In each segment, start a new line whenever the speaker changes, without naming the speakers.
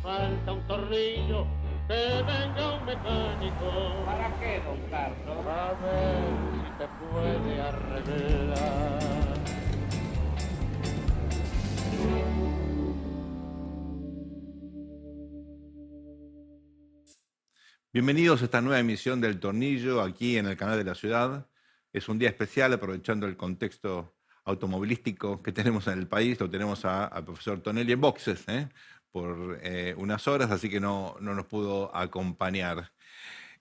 falta un tornillo, que venga un mecánico.
¿Para qué, don Carlos?
A ver si te puede arreglar.
Bienvenidos a esta nueva emisión del Tornillo aquí en el canal de la ciudad. Es un día especial, aprovechando el contexto automovilístico que tenemos en el país. Lo tenemos al profesor Tonelli en boxes por unas horas, así que no nos pudo acompañar.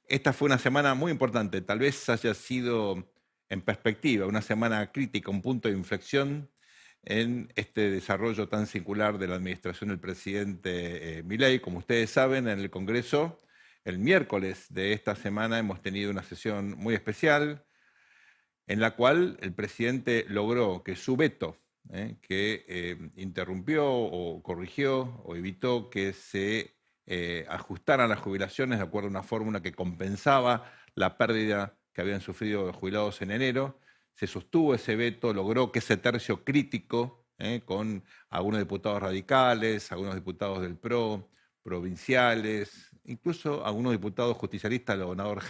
Esta fue una semana muy importante, tal vez haya sido en perspectiva una semana crítica, un punto de inflexión en este desarrollo tan singular de la administración del presidente Milei. Como ustedes saben, en el Congreso, el miércoles de esta semana hemos tenido una sesión muy especial en la cual el presidente logró que su veto, que interrumpió o corrigió o evitó que se ajustaran las jubilaciones de acuerdo a una fórmula que compensaba la pérdida que habían sufrido los jubilados en enero, se sostuvo ese veto, logró que ese tercio crítico, con algunos diputados radicales, algunos diputados del PRO, provinciales, incluso algunos diputados justicialistas, el gobernador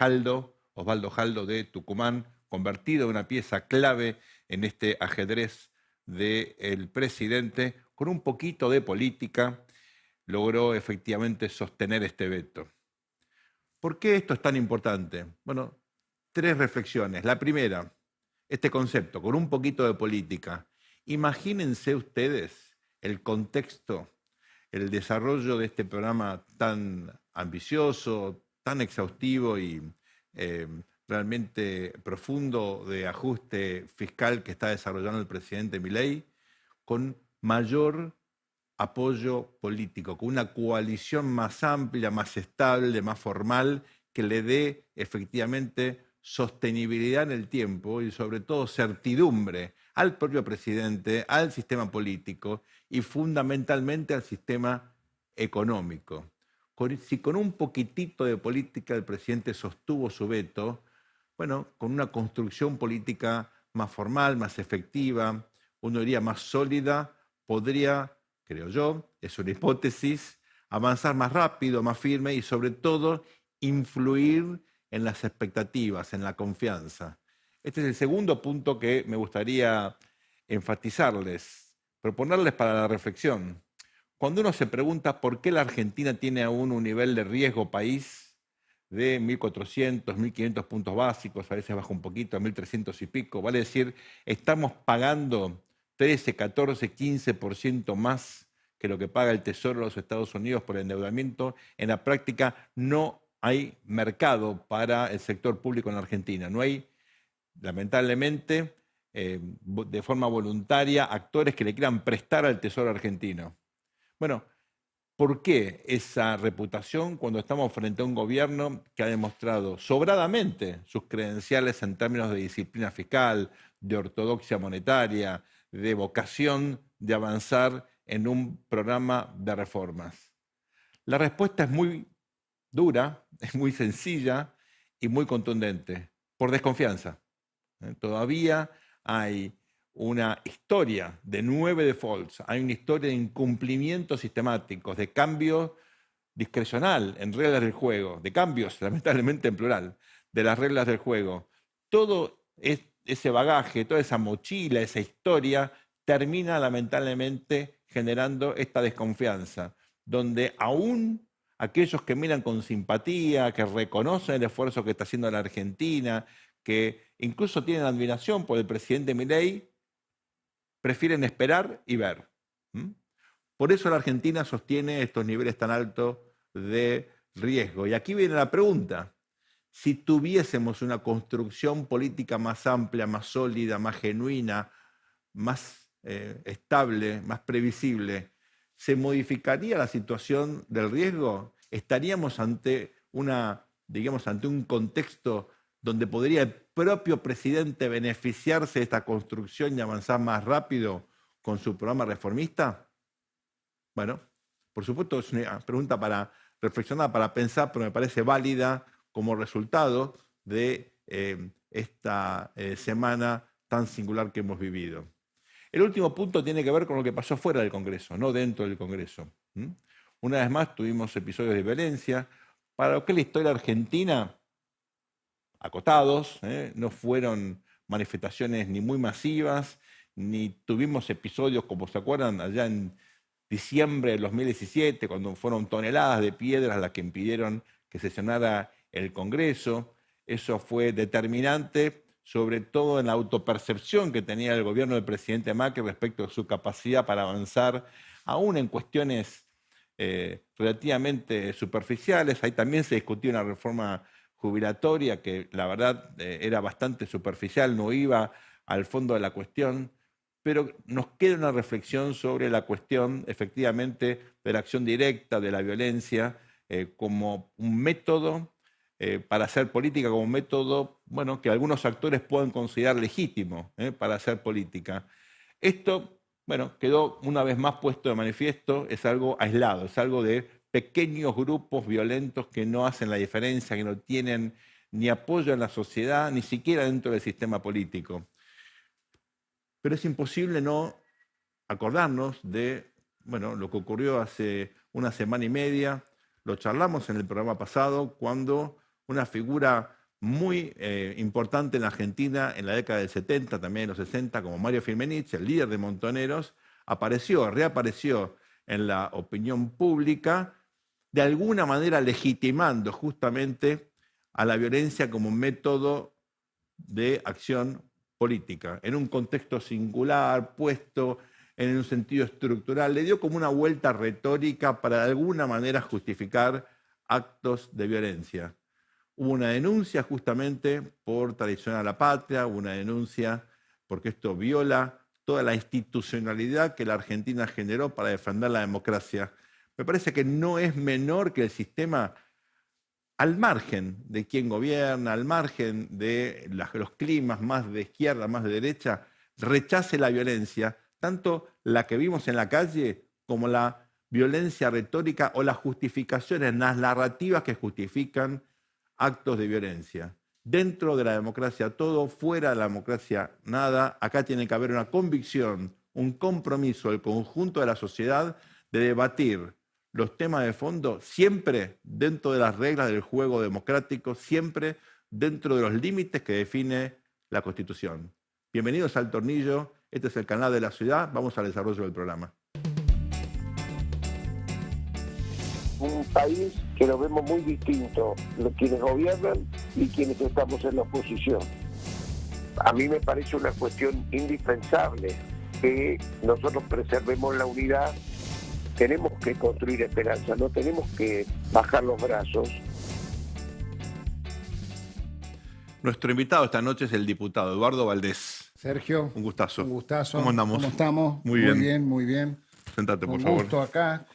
Osvaldo Jaldo de Tucumán, convertido en una pieza clave en este ajedrez del presidente, con un poquito de política, logró efectivamente sostener este veto. ¿Por qué esto es tan importante? Bueno, tres reflexiones. La primera, este concepto, con un poquito de política. Imagínense ustedes el contexto, el desarrollo de este programa tan ambicioso, tan exhaustivo y realmente profundo de ajuste fiscal que está desarrollando el presidente Milei, con mayor apoyo político, con una coalición más amplia, más estable, más formal, que le dé efectivamente sostenibilidad en el tiempo y sobre todo certidumbre al propio presidente, al sistema político y fundamentalmente al sistema económico. Si con un poquitito de política el presidente sostuvo su veto, bueno, con una construcción política más formal, más efectiva, uno diría más sólida, podría, creo yo, es una hipótesis, avanzar más rápido, más firme y sobre todo influir en las expectativas, en la confianza. Este es el segundo punto que me gustaría enfatizarles, proponerles para la reflexión. Cuando uno se pregunta por qué la Argentina tiene aún un nivel de riesgo país de 1.400, 1.500 puntos básicos, a veces baja un poquito, a 1.300 y pico, vale decir, estamos pagando 13, 14, 15% más que lo que paga el Tesoro de los Estados Unidos por el endeudamiento. En la práctica no hay mercado para el sector público en la Argentina. No hay, lamentablemente, de forma voluntaria, actores que le quieran prestar al Tesoro argentino. Bueno, ¿por qué esa reputación cuando estamos frente a un gobierno que ha demostrado sobradamente sus credenciales en términos de disciplina fiscal, de ortodoxia monetaria, de vocación de avanzar en un programa de reformas? La respuesta es muy dura, es muy sencilla y muy contundente, por desconfianza. Todavía hay una historia de 9 defaults, hay una historia de incumplimientos sistemáticos, de cambio discrecional en reglas del juego, de cambios, lamentablemente en plural, de las reglas del juego. Todo ese bagaje, toda esa mochila, esa historia, termina lamentablemente generando esta desconfianza, donde aún aquellos que miran con simpatía, que reconocen el esfuerzo que está haciendo la Argentina, que incluso tienen admiración por el presidente Milei, prefieren esperar y ver. Por eso la Argentina sostiene estos niveles tan altos de riesgo. Y aquí viene la pregunta. Si tuviésemos una construcción política más amplia, más sólida, más genuina, más estable, más previsible, ¿se modificaría la situación del riesgo? ¿Estaríamos ante ante un contexto donde podría el propio presidente beneficiarse de esta construcción y avanzar más rápido con su programa reformista? Bueno, por supuesto es una pregunta para reflexionar, para pensar, pero me parece válida como resultado de esta semana tan singular que hemos vivido. El último punto tiene que ver con lo que pasó fuera del Congreso, no dentro del Congreso. Una vez más tuvimos episodios de violencia. Para lo que es la historia argentina, acotados, no fueron manifestaciones ni muy masivas, ni tuvimos episodios, como se acuerdan, allá en diciembre del 2017, cuando fueron toneladas de piedras las que impidieron que sesionara el Congreso. Eso fue determinante, sobre todo en la autopercepción que tenía el gobierno del presidente Macri respecto de su capacidad para avanzar, aún en cuestiones relativamente superficiales. Ahí también se discutió una reforma jubilatoria que la verdad era bastante superficial, no iba al fondo de la cuestión, pero nos queda una reflexión sobre la cuestión efectivamente de la acción directa, de la violencia, como un método para hacer política, como un método, bueno, que algunos actores pueden considerar legítimo para hacer política. Esto, bueno, quedó una vez más puesto de manifiesto, es algo aislado, es algo de pequeños grupos violentos que no hacen la diferencia, que no tienen ni apoyo en la sociedad, ni siquiera dentro del sistema político. Pero es imposible no acordarnos de, bueno, lo que ocurrió hace una semana y media. Lo charlamos en el programa pasado, cuando una figura muy importante en la Argentina en la década del 70, también en los 60, como Mario Firmenich, el líder de Montoneros, reapareció en la opinión pública, de alguna manera legitimando justamente a la violencia como método de acción política, en un contexto singular, puesto en un sentido estructural. Le dio como una vuelta retórica para de alguna manera justificar actos de violencia. Hubo una denuncia justamente por traición a la patria, hubo una denuncia porque esto viola toda la institucionalidad que la Argentina generó para defender la democracia. Me parece que no es menor que el sistema, al margen de quién gobierna, al margen de los climas más de izquierda, más de derecha, rechace la violencia, tanto la que vimos en la calle como la violencia retórica o las justificaciones, las narrativas que justifican actos de violencia. Dentro de la democracia todo, fuera de la democracia nada. Acá tiene que haber una convicción, un compromiso del conjunto de la sociedad de debatir los temas de fondo siempre dentro de las reglas del juego democrático, siempre dentro de los límites que define la Constitución. Bienvenidos al Tornillo, este es el canal de la ciudad, vamos al desarrollo del programa.
Un país que lo vemos muy distinto, quienes gobiernan y quienes estamos en la oposición. A mí me parece una cuestión indispensable que nosotros preservemos la unidad. Tenemos que construir esperanza, no tenemos que bajar los brazos.
Nuestro invitado esta noche es el diputado Eduardo Valdés.
Sergio.
Un gustazo.
Un gustazo.
¿Cómo andamos?
¿Cómo estamos?
Muy bien.
Muy bien.
Sentate, por favor.
Un gusto acá.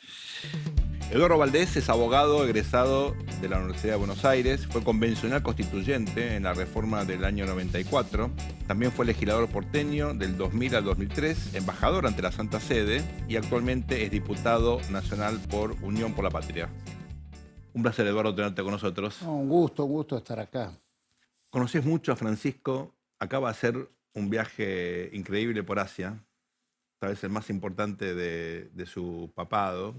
Eduardo Valdés es abogado egresado de la Universidad de Buenos Aires, fue convencional constituyente en la reforma del año 94, también fue legislador porteño del 2000 al 2003, embajador ante la Santa Sede y actualmente es diputado nacional por Unión por la Patria. Un placer, Eduardo, tenerte con nosotros.
Un gusto estar acá.
Conocés mucho a Francisco, acaba de hacer un viaje increíble por Asia, tal vez el más importante de su papado,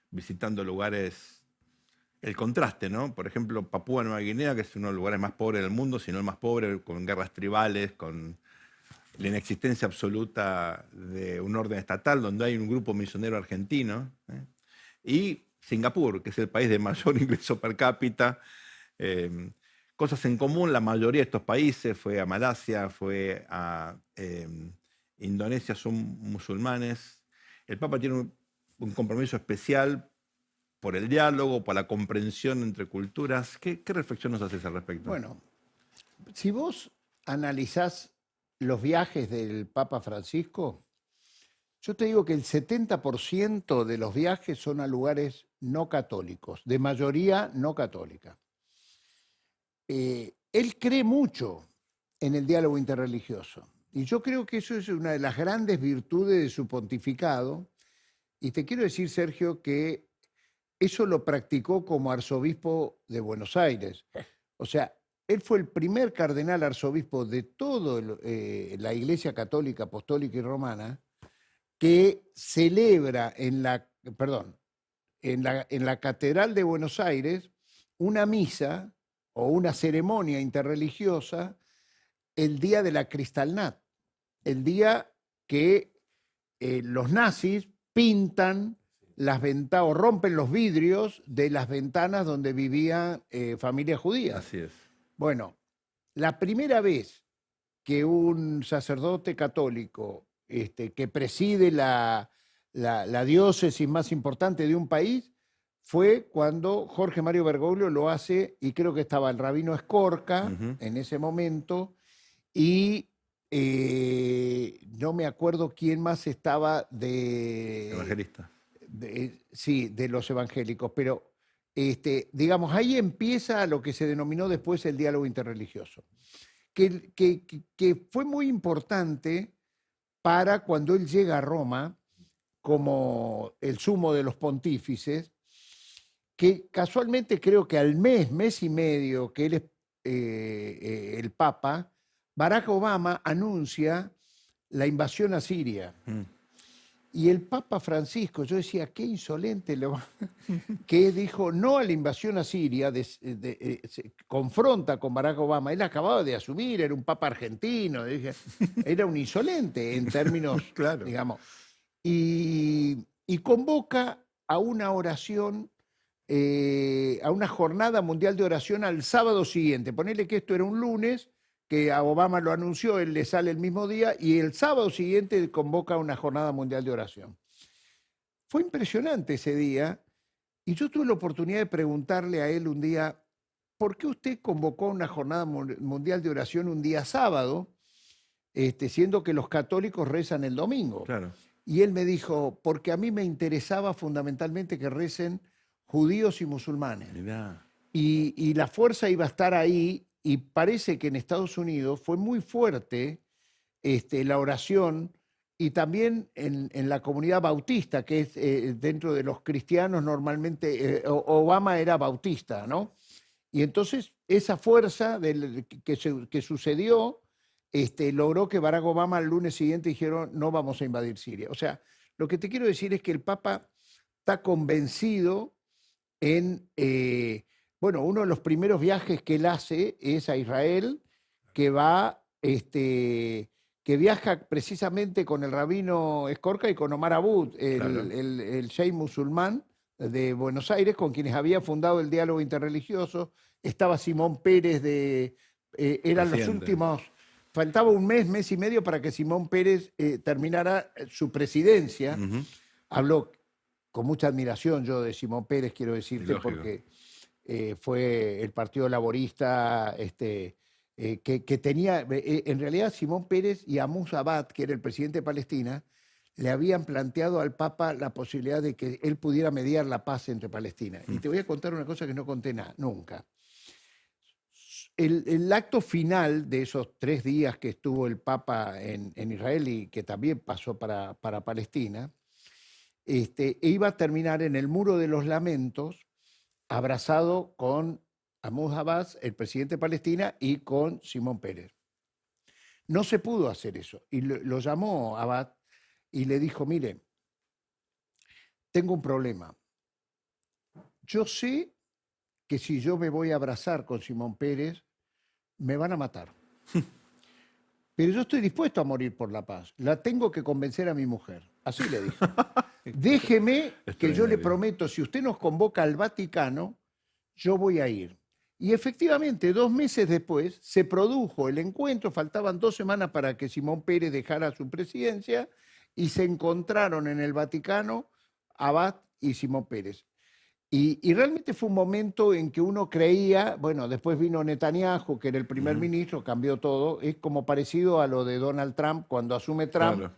visitando lugares, el contraste, ¿no? Por ejemplo, Papúa Nueva Guinea, que es uno de los lugares más pobres del mundo, si no el más pobre, con guerras tribales, con la inexistencia absoluta de un orden estatal, donde hay un grupo misionero argentino, y Singapur, que es el país de mayor ingreso per cápita. Cosas en común, la mayoría de estos países, fue a Malasia, fue a Indonesia, son musulmanes. El Papa tiene un compromiso especial por el diálogo, por la comprensión entre culturas. ¿Qué reflexión nos haces al respecto?
Bueno, si vos analizás los viajes del Papa Francisco, yo te digo que el 70% de los viajes son a lugares no católicos, de mayoría no católica. Él cree mucho en el diálogo interreligioso y yo creo que eso es una de las grandes virtudes de su pontificado. Y te quiero decir, Sergio, que eso lo practicó como arzobispo de Buenos Aires. O sea, él fue el primer cardenal arzobispo de toda la Iglesia Católica, Apostólica y Romana que celebra en la Catedral de Buenos Aires una misa o una ceremonia interreligiosa el día de la Kristallnacht, el día que los nazis pintan las ventanas o rompen los vidrios de las ventanas donde vivían familias judías.
Así es.
Bueno, la primera vez que un sacerdote católico que preside la diócesis más importante de un país fue cuando Jorge Mario Bergoglio lo hace, y creo que estaba el rabino Escorca en ese momento, y no me acuerdo quién más estaba de...
Evangelista.
Sí, de los evangélicos, pero digamos, ahí empieza lo que se denominó después el diálogo interreligioso, que fue muy importante para cuando él llega a Roma como el sumo de los pontífices, que casualmente creo que al mes y medio que él es el Papa, Barack Obama anuncia la invasión a Siria. Y el Papa Francisco, yo decía, qué insolente, que dijo no a la invasión a Siria, se confronta con Barack Obama. Él acababa de asumir, era un Papa argentino, era un insolente en términos,
claro,
digamos. Y convoca a una oración, a una jornada mundial de oración al sábado siguiente. Ponele que esto era un lunes, que a Obama lo anunció, él le sale el mismo día, y el sábado siguiente convoca una jornada mundial de oración. Fue impresionante ese día, y yo tuve la oportunidad de preguntarle a él un día, ¿por qué usted convocó una jornada mundial de oración un día sábado, siendo que los católicos rezan el domingo?
claro.
Y él me dijo, porque a mí me interesaba fundamentalmente que recen judíos y musulmanes.
Mirá.
Y la fuerza iba a estar ahí, y parece que en Estados Unidos fue muy fuerte la oración, y también en la comunidad bautista, que es dentro de los cristianos normalmente, Obama era bautista, ¿no? Y entonces esa fuerza que sucedió logró que Barack Obama al lunes siguiente dijeron no vamos a invadir Siria. O sea, lo que te quiero decir es que el Papa está convencido en... bueno, uno de los primeros viajes que él hace es a Israel, que va, que viaja precisamente con el rabino Escorca y con Omar Abud,
Claro.
el sheikh musulmán de Buenos Aires, con quienes había fundado el diálogo interreligioso. Estaba Simón Pérez eran los
Presidente.
últimos, faltaba un mes y medio para que Simón Pérez terminara su presidencia. Habló con mucha admiración yo de Simón Pérez, quiero decirte,
Lógico.
porque fue el Partido Laborista que tenía, en realidad Simón Pérez y Ahmad Abad, que era el presidente de Palestina, le habían planteado al Papa la posibilidad de que él pudiera mediar la paz entre Palestina. Y te voy a contar una cosa que no conté nunca. El acto final de esos 3 días que estuvo el Papa en Israel y que también pasó para Palestina, iba a terminar en el Muro de los Lamentos, abrazado con Mahmoud Abbas, el presidente de Palestina, y con Simón Pérez. No se pudo hacer eso. Y lo llamó Abad y le dijo, mire, tengo un problema. Yo sé que si yo me voy a abrazar con Simón Pérez, me van a matar. Pero yo estoy dispuesto a morir por la paz. La tengo que convencer a mi mujer. Así le dijo. Déjeme que yo le prometo, si usted nos convoca al Vaticano, yo voy a ir. Y efectivamente, 2 meses después se produjo el encuentro, faltaban 2 semanas para que Simón Pérez dejara su presidencia, y se encontraron en el Vaticano Abad y Simón Pérez. Y realmente fue un momento en que uno creía, bueno, después vino Netanyahu, que era el primer ministro, cambió todo, es como parecido a lo de Donald Trump cuando asume Trump,
Claro.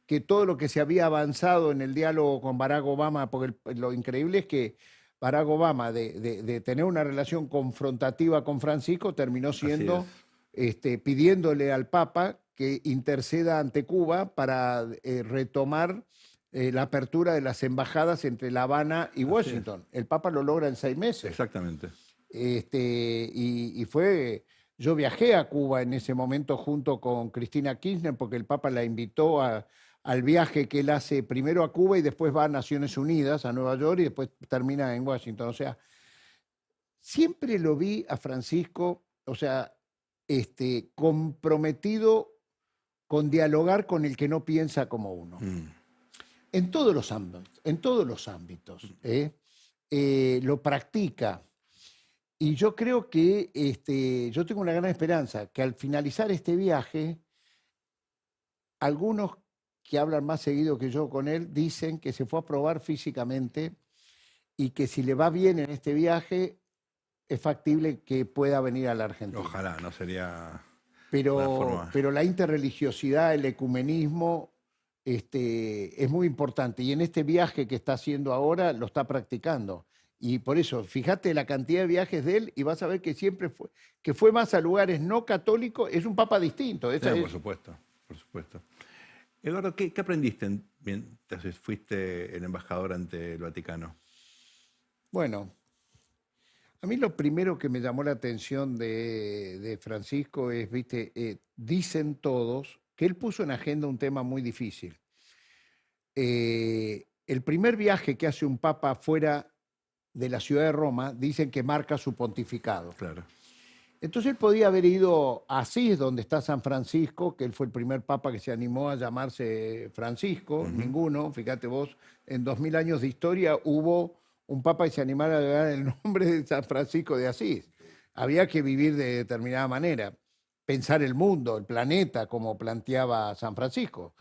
que todo lo que se había avanzado en el diálogo con Barack Obama, porque lo increíble es que Barack Obama, de tener una relación confrontativa con Francisco, terminó siendo, pidiéndole al Papa que interceda ante Cuba para retomar la apertura de las embajadas entre La Habana y Washington. El Papa lo logra en 6 meses.
Exactamente.
Y fue... Yo viajé a Cuba en ese momento junto con Cristina Kirchner porque el Papa la invitó a al viaje que él hace primero a Cuba y después va a Naciones Unidas, a Nueva York, y después termina en Washington. O sea, siempre lo vi a Francisco, o sea, comprometido con dialogar con el que no piensa como uno. En todos los ámbitos, en todos los ámbitos. Lo practica. Y yo creo que yo tengo una gran esperanza, que al finalizar este viaje, algunos que hablan más seguido que yo con él dicen que se fue a probar físicamente y que si le va bien en este viaje, es factible que pueda venir a la Argentina.
Ojalá, no sería una
Pero
forma.
la interreligiosidad, el ecumenismo, es muy importante. Y en este viaje que está haciendo ahora, lo está practicando. Y por eso, fíjate la cantidad de viajes de él y vas a ver que siempre fue más a lugares no católicos. Es un papa distinto.
Sí, por supuesto, por supuesto. Eduardo, ¿qué aprendiste mientras fuiste el embajador ante el Vaticano?
Bueno, a mí lo primero que me llamó la atención de Francisco es, viste, dicen todos que él puso en agenda un tema muy difícil. El primer viaje que hace un papa fuera de la ciudad de Roma, dicen que marca su pontificado.
Claro.
Entonces él podía haber ido a Asís, donde está San Francisco, que él fue el primer papa que se animó a llamarse Francisco, ninguno, fíjate vos, en 2000 años de historia hubo un papa que se animara a dar el nombre de San Francisco de Asís. Había que vivir de determinada manera, pensar el mundo, el planeta, como planteaba San Francisco.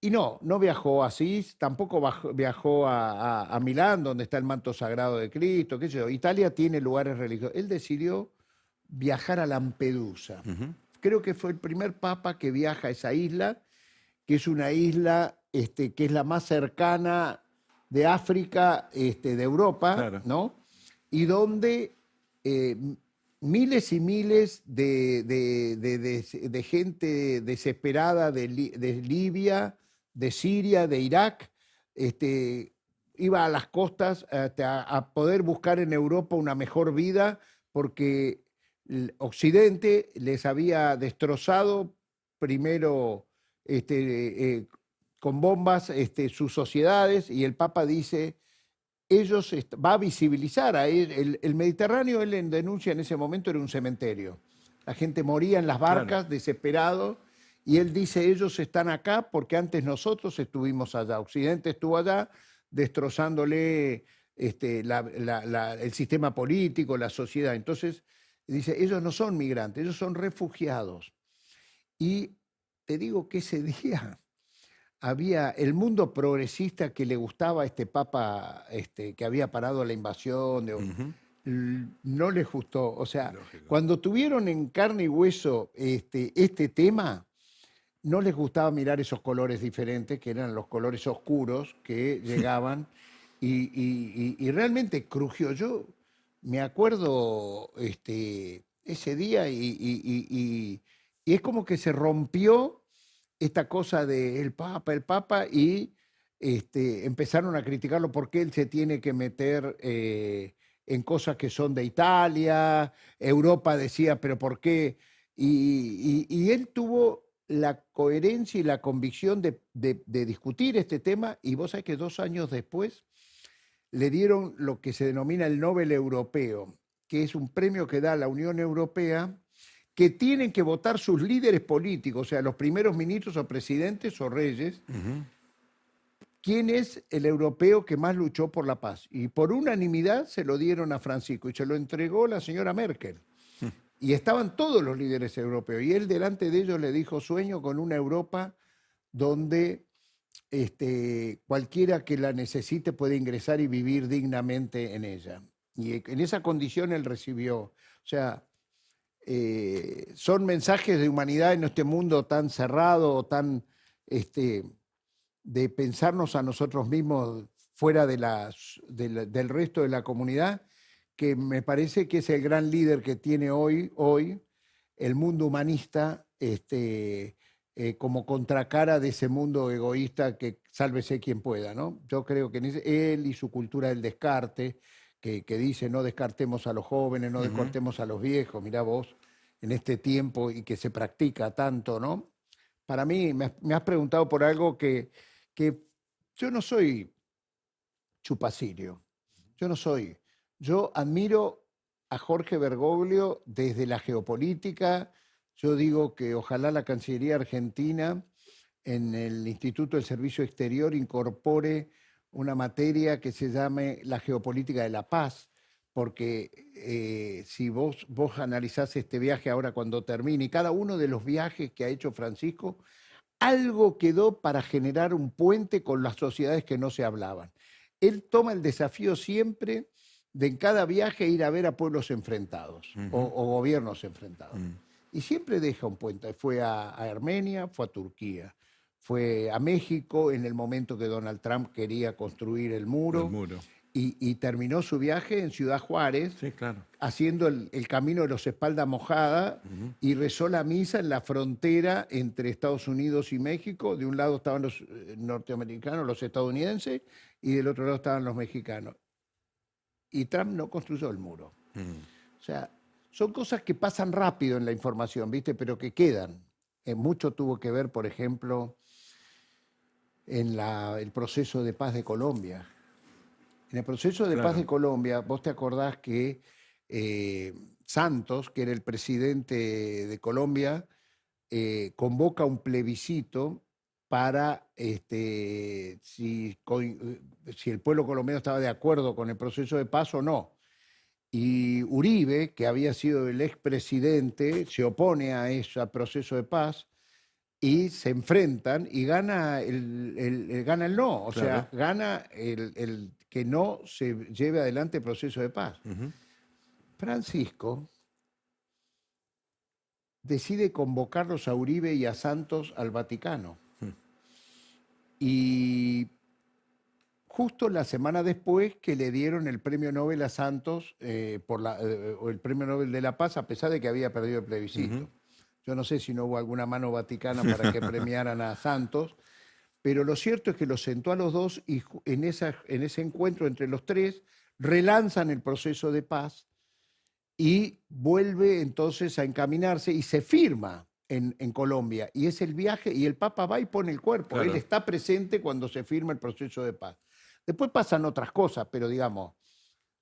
Y no viajó a Asís, tampoco viajó a Milán, donde está el manto sagrado de Cristo, qué sé yo. Italia tiene lugares religiosos. Él decidió viajar a Lampedusa. Creo que fue el primer papa que viaja a esa isla, que es una isla que es la más cercana de África, de Europa,
Claro.
¿no? Y donde miles y miles de gente desesperada de Libia, de Siria, de Irak, iba a las costas a poder buscar en Europa una mejor vida porque el Occidente les había destrozado primero con bombas sus sociedades y el Papa dice, va a visibilizar a él. El Mediterráneo, él denuncia en ese momento, era un cementerio. La gente moría en las barcas, desesperado. Y él dice, ellos están acá porque antes nosotros estuvimos allá. Occidente estuvo allá destrozándole el sistema político, la sociedad. Entonces, dice, ellos no son migrantes, ellos son refugiados. Y te digo que ese día había el mundo progresista que le gustaba a este papa que había parado la invasión, no les gustó. O sea,
Lógico.
cuando tuvieron en carne y hueso este tema, no les gustaba mirar esos colores diferentes, que eran los colores oscuros que llegaban, y realmente crujió. Yo me acuerdo ese día y es como que se rompió esta cosa del Papa, y empezaron a criticarlo porque él se tiene que meter en cosas que son de Italia. Europa decía, pero ¿por qué? Y él tuvo la coherencia y la convicción de discutir este tema, y vos sabés que 2 años después le dieron lo que se denomina el Nobel Europeo, que es un premio que da la Unión Europea, que tienen que votar sus líderes políticos, o sea, los primeros ministros o presidentes o reyes, quién es el europeo que más luchó por la paz. Y por unanimidad se lo dieron a Francisco y se lo entregó la señora Merkel. Y estaban todos los líderes europeos. Y él delante de ellos le dijo, sueño con una Europa donde cualquiera que la necesite puede ingresar y vivir dignamente en ella. Y en esa condición él recibió. O sea, son mensajes de humanidad en este mundo tan cerrado, tan de pensarnos a nosotros mismos fuera del resto de la comunidad, que me parece que es el gran líder que tiene hoy el mundo humanista, como contracara de ese mundo egoísta que sálvese quien pueda, ¿no? Yo creo que él y su cultura del descarte, que dice no descartemos a los jóvenes, no descartemos a los viejos, mirá vos, en este tiempo, y que se practica tanto, ¿no? para mí, me has preguntado por algo que yo no soy chupacirio. Yo no soy. Yo admiro a Jorge Bergoglio desde la geopolítica. Yo digo que ojalá la Cancillería Argentina en el Instituto del Servicio Exterior incorpore una materia que se llame la geopolítica de la paz, porque si vos analizás este viaje ahora cuando termine, y cada uno de los viajes que ha hecho Francisco, algo quedó para generar un puente con las sociedades que no se hablaban. Él toma el desafío siempre de en cada viaje ir a ver a pueblos enfrentados o gobiernos enfrentados. Y siempre deja un puente. Fue a Armenia, fue a Turquía, fue a México en el momento que Donald Trump quería construir el muro. Y terminó su viaje en Ciudad Juárez,
sí, claro,
haciendo el camino de los espalda mojada y rezó la misa en la frontera entre Estados Unidos y México. De un lado estaban los norteamericanos, los estadounidenses, y del otro lado estaban los mexicanos. Y Trump no construyó el muro. O sea, son cosas que pasan rápido en la información, ¿viste? Pero que quedan. Mucho tuvo que ver, por ejemplo, en el proceso de paz de Colombia. En el proceso de paz de Colombia, vos te acordás que Santos, que era el presidente de Colombia, convoca un plebiscito para si el pueblo colombiano estaba de acuerdo con el proceso de paz o no. Y Uribe, que había sido el expresidente, se opone a ese proceso de paz y se enfrentan y gana el no, o sea, gana el que no se lleve adelante el proceso de paz. Francisco decide convocarlos a Uribe y a Santos al Vaticano. Y justo la semana después que le dieron el premio Nobel a Santos, o el premio Nobel de la Paz, a pesar de que había perdido el plebiscito. Yo no sé si no hubo alguna mano vaticana para que premiaran a Santos, pero lo cierto es que los sentó a los dos y en ese encuentro entre los tres relanzan el proceso de paz y vuelve entonces a encaminarse y se firma en Colombia. Y es el viaje, y el Papa va y pone el cuerpo. Claro. Él está presente cuando se firma el proceso de paz. Después pasan otras cosas, pero digamos,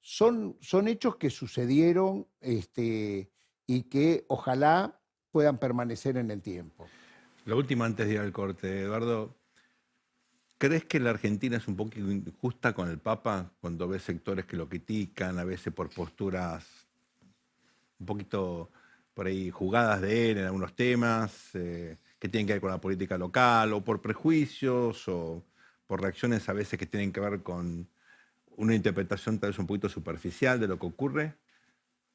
son hechos que sucedieron y que ojalá puedan permanecer en el tiempo.
La última antes de ir al corte, Eduardo. ¿Crees que la Argentina es un poco injusta con el Papa cuando ves sectores que lo critican, a veces por posturas un poquito por ahí jugadas de él en algunos temas, que tienen que ver con la política local, o por prejuicios, o por reacciones a veces que tienen que ver con una interpretación tal vez un poquito superficial de lo que ocurre?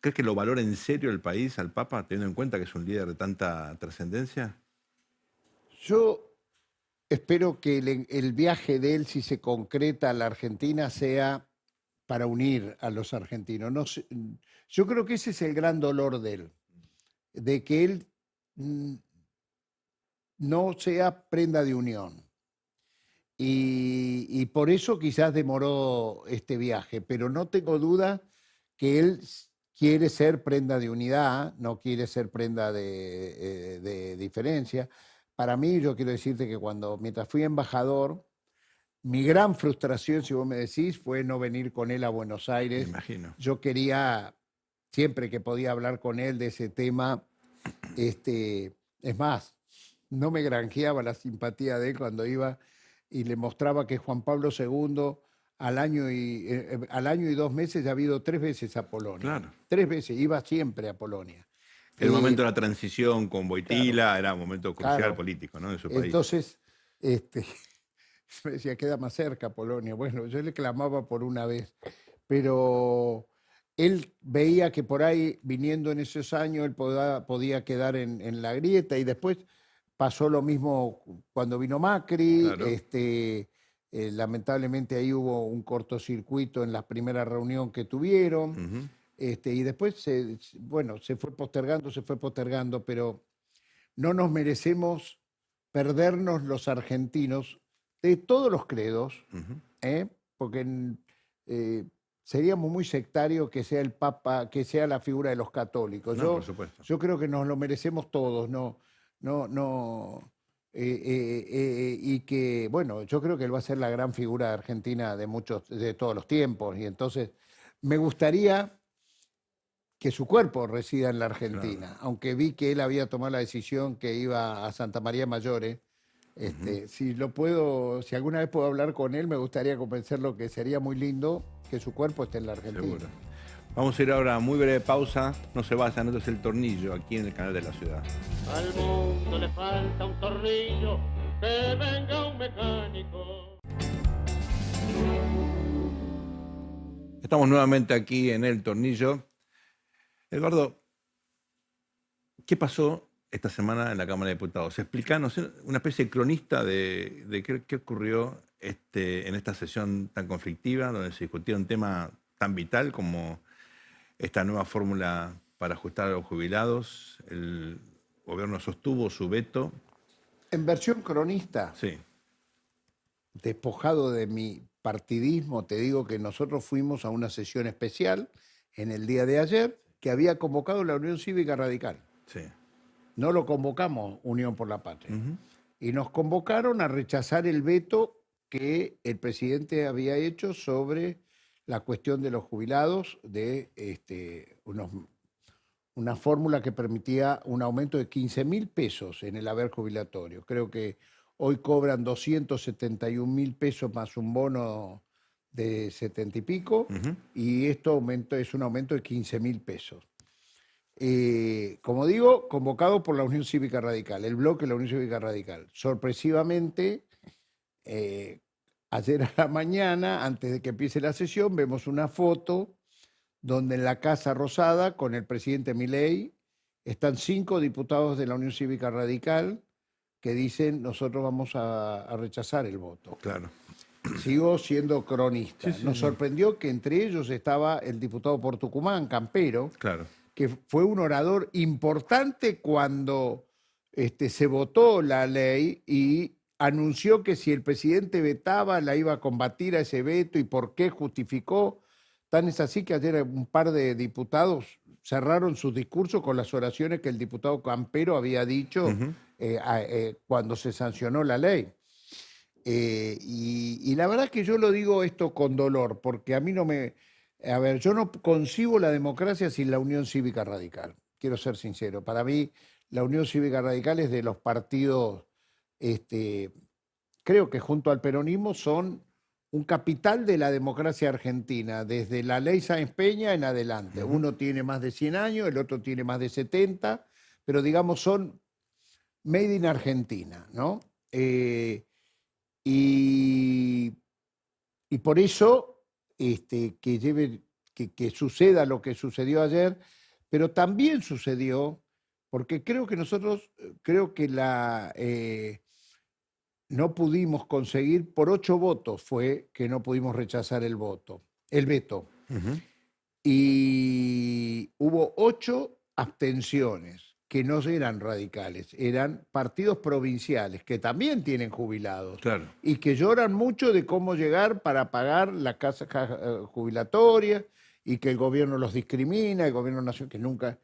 ¿Crees que lo valora en serio el país al Papa, teniendo en cuenta que es un líder de tanta trascendencia?
Yo espero que el viaje de él, si se concreta a la Argentina, sea para unir a los argentinos. No sé, yo creo que ese es el gran dolor de él, de que él no sea prenda de unión. Y por eso quizás demoró este viaje, pero no tengo duda que él quiere ser prenda de unidad, no quiere ser prenda de diferencia. Para mí, yo quiero decirte que mientras fui embajador, mi gran frustración, si vos me decís, fue no venir con él a Buenos Aires.
Me imagino.
Yo quería, siempre que podía hablar con él de ese tema, es más, no me granjeaba la simpatía de él cuando iba y le mostraba que Juan Pablo II al año y 2 meses ya ha ido 3 veces a Polonia.
Claro.
3 veces, iba siempre a Polonia.
El momento de la transición con Wojtyla, claro, era un momento crucial, claro, político, ¿no?, en su país.
Entonces, me decía, queda más cerca Polonia. Bueno, yo le clamaba por una vez, pero él veía que por ahí, viniendo en esos años, él podía quedar en la grieta, y después pasó lo mismo cuando vino Macri. Claro. Lamentablemente ahí hubo un cortocircuito en la primera reunión que tuvieron. Y después, se fue postergando, pero no nos merecemos perdernos los argentinos de todos los credos, porque seríamos muy sectarios que sea el Papa, que sea la figura de los católicos.
No, por supuesto.
Yo creo que nos lo merecemos todos, no y que, bueno, yo creo que él va a ser la gran figura de Argentina de todos los tiempos. Y entonces me gustaría que su cuerpo resida en la Argentina,
Claro.
aunque vi que él había tomado la decisión que iba a Santa María Mayores. Si alguna vez puedo hablar con él, me gustaría convencerlo que sería muy lindo que su cuerpo esté en la Argentina.
Seguro. Vamos a ir ahora a muy breve pausa. No se vayan, esto es El Tornillo, aquí en el canal de la ciudad.
Al mundo le falta un tornillo, que venga un mecánico.
Estamos nuevamente aquí en El Tornillo. Eduardo, ¿qué pasó esta semana en la Cámara de Diputados? Explícanos, una especie de cronista de qué ocurrió en esta sesión tan conflictiva, donde se discutió un tema tan vital como esta nueva fórmula para ajustar a los jubilados. El gobierno sostuvo su veto.
En versión cronista,
Sí,
despojado de mi partidismo, te digo que nosotros fuimos a una sesión especial en el día de ayer que había convocado la Unión Cívica Radical.
sí.
No lo convocamos Unión por la Patria.
Ujú.
Y nos convocaron a rechazar el veto que el presidente había hecho sobre la cuestión de los jubilados, de una fórmula que permitía un aumento de 15.000 pesos en el haber jubilatorio. Creo que hoy cobran 271.000 pesos más un bono de 70 y pico,
Ujú.
y esto es un aumento de 15.000 pesos. Como digo, convocado por la Unión Cívica Radical, el bloque de la Unión Cívica Radical. Sorpresivamente, ayer a la mañana, antes de que empiece la sesión, vemos una foto donde en la Casa Rosada, con el presidente Milei, están 5 diputados de la Unión Cívica Radical que dicen: nosotros vamos a rechazar el voto.
Claro.
Sigo siendo cronista.
Sí, sí,
Nos
sí.
sorprendió que entre ellos estaba el diputado por Tucumán, Campero,
Claro.
que fue un orador importante cuando se votó la ley y anunció que si el presidente vetaba, la iba a combatir a ese veto y por qué justificó. Tan es así que ayer un par de diputados cerraron sus discursos con las oraciones que el diputado Campero había dicho
Ujú.
cuando se sancionó la ley. Y la verdad que yo lo digo esto con dolor, porque a mí no me... A ver, yo no concibo la democracia sin la Unión Cívica Radical. Quiero ser sincero. Para mí, la Unión Cívica Radical es de los partidos, creo que junto al peronismo son un capital de la democracia argentina, desde la ley Sáenz Peña en adelante.
Ujú.
Uno tiene más de 100 años, el otro tiene más de 70, pero digamos son made in Argentina, ¿no? Y por eso que suceda lo que sucedió ayer, pero también sucedió, porque creo que nosotros, no pudimos conseguir, por 8 votos fue que no pudimos rechazar el veto.
Ujú.
Y hubo 8 abstenciones, que no eran radicales, eran partidos provinciales, que también tienen jubilados,
Claro.
y que lloran mucho de cómo llegar para pagar la casa jubilatoria, y que el gobierno los discrimina, el gobierno nacional, que nunca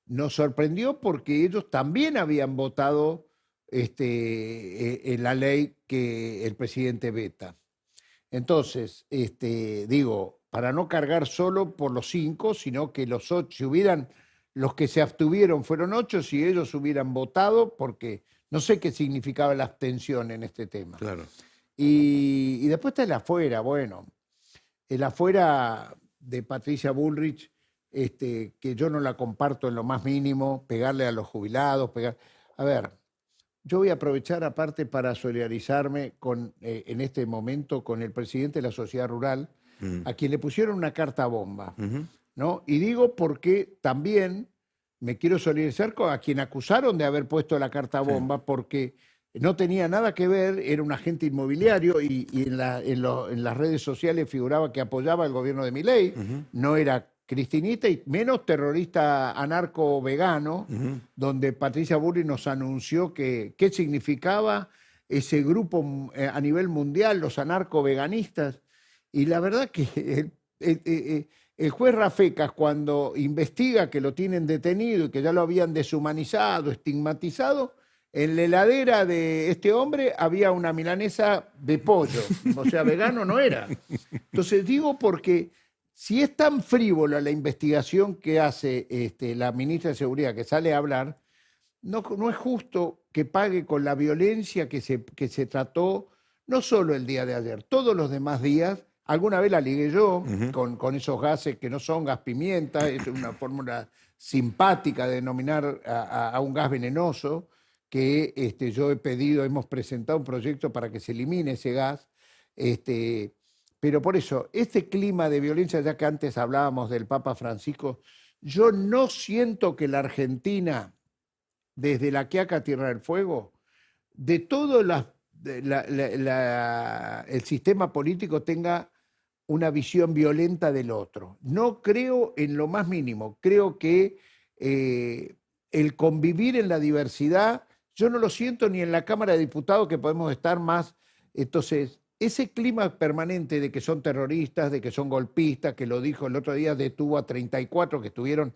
nos sorprendió porque ellos también habían votado en la ley que el presidente veta. Entonces, digo, para no cargar solo por los 5, sino que los 8, los que se abstuvieron fueron 8, si ellos hubieran votado, porque no sé qué significaba la abstención en este tema.
Claro.
Y después está el afuera, bueno, el afuera de Patricia Bullrich, que yo no la comparto en lo más mínimo, pegarle a los jubilados, A ver, yo voy a aprovechar aparte para solidarizarme en este momento con el presidente de la Sociedad Rural,
Mm.
a quien le pusieron una carta bomba,
Ujú.
¿no? Y digo porque también me quiero solidarizar con a quien acusaron de haber puesto la carta bomba, porque no tenía nada que ver, era un agente inmobiliario y en las redes sociales figuraba que apoyaba el gobierno de Milei,
Ujú.
no era cristinista y menos terrorista anarco-vegano,
Ujú.
donde Patricia Bullrich nos anunció qué significaba ese grupo a nivel mundial, los anarco-veganistas. Y la verdad que el juez Rafecas, cuando investiga que lo tienen detenido y que ya lo habían deshumanizado, estigmatizado, en la heladera de este hombre había una milanesa de pollo, o sea, vegano no era. Entonces digo porque si es tan frívola la investigación que hace la ministra de Seguridad, que sale a hablar, no es justo que pague con la violencia que se trató, no solo el día de ayer, todos los demás días. Alguna vez la ligué yo con esos gases que no son gas pimienta, es una fórmula simpática de denominar a un gas venenoso, que yo he pedido, hemos presentado un proyecto para que se elimine ese gas. Pero por eso, este clima de violencia, ya que antes hablábamos del Papa Francisco, yo no siento que la Argentina, desde La Quiaca Tierra del Fuego, de todo el sistema político tenga una visión violenta del otro. No creo en lo más mínimo. Creo que el convivir en la diversidad, yo no lo siento ni en la Cámara de Diputados, que podemos estar más. Entonces, ese clima permanente de que son terroristas, de que son golpistas, que lo dijo el otro día, detuvo a 34 que estuvieron,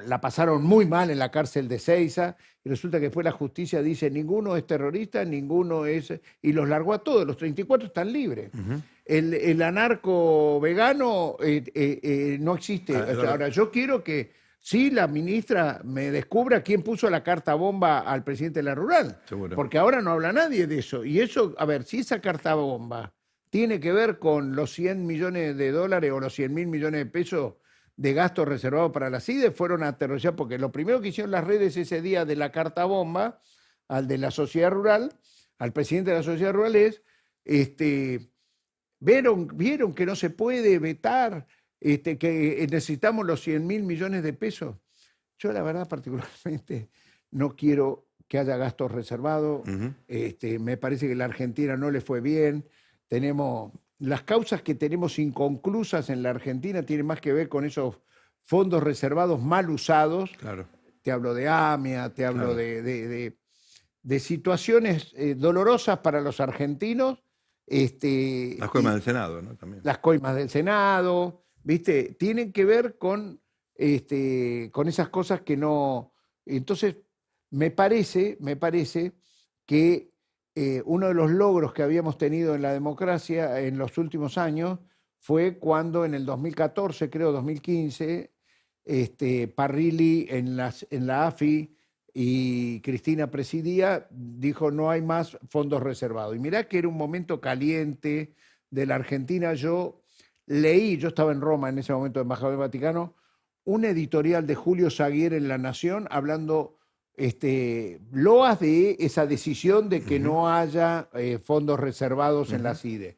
la pasaron muy mal en la cárcel de Ezeiza, y resulta que después la justicia dice ninguno es terrorista, ninguno es, y los largó a todos, los 34 están libres. El anarco vegano no existe. Ahora, yo quiero que sí la ministra me descubra quién puso la carta bomba al presidente de la Rural,
Seguro.
porque ahora no habla nadie de eso. Y eso, a ver, si esa carta bomba tiene que ver con los 100 millones de dólares o los 100.000 millones de pesos de gastos reservados para la CIDE, fueron a aterrorizar, porque lo primero que hicieron las redes ese día de la carta bomba al de la sociedad rural, al presidente de la sociedad rural, es, vieron que no se puede vetar, que necesitamos los 100.000 millones de pesos. Yo la verdad particularmente no quiero que haya gastos reservados. Me parece que a la Argentina no le fue bien. Las causas que tenemos inconclusas en la Argentina tienen más que ver con esos fondos reservados mal usados.
Claro.
Te hablo de AMIA, te hablo
Claro.
de situaciones dolorosas para los argentinos.
Las coimas del Senado, ¿no? También.
Las coimas del Senado, ¿viste? Tienen que ver con esas cosas que no. Entonces, me parece que uno de los logros que habíamos tenido en la democracia en los últimos años fue cuando en el 2014, creo 2015, Parrilli en la AFI y Cristina presidía, dijo no hay más fondos reservados. Y mirá que era un momento caliente de la Argentina. Yo estaba en Roma en ese momento, embajador del Vaticano, un editorial de Julio Saguier en La Nación hablando loas de esa decisión de que no haya fondos reservados en la CIDE.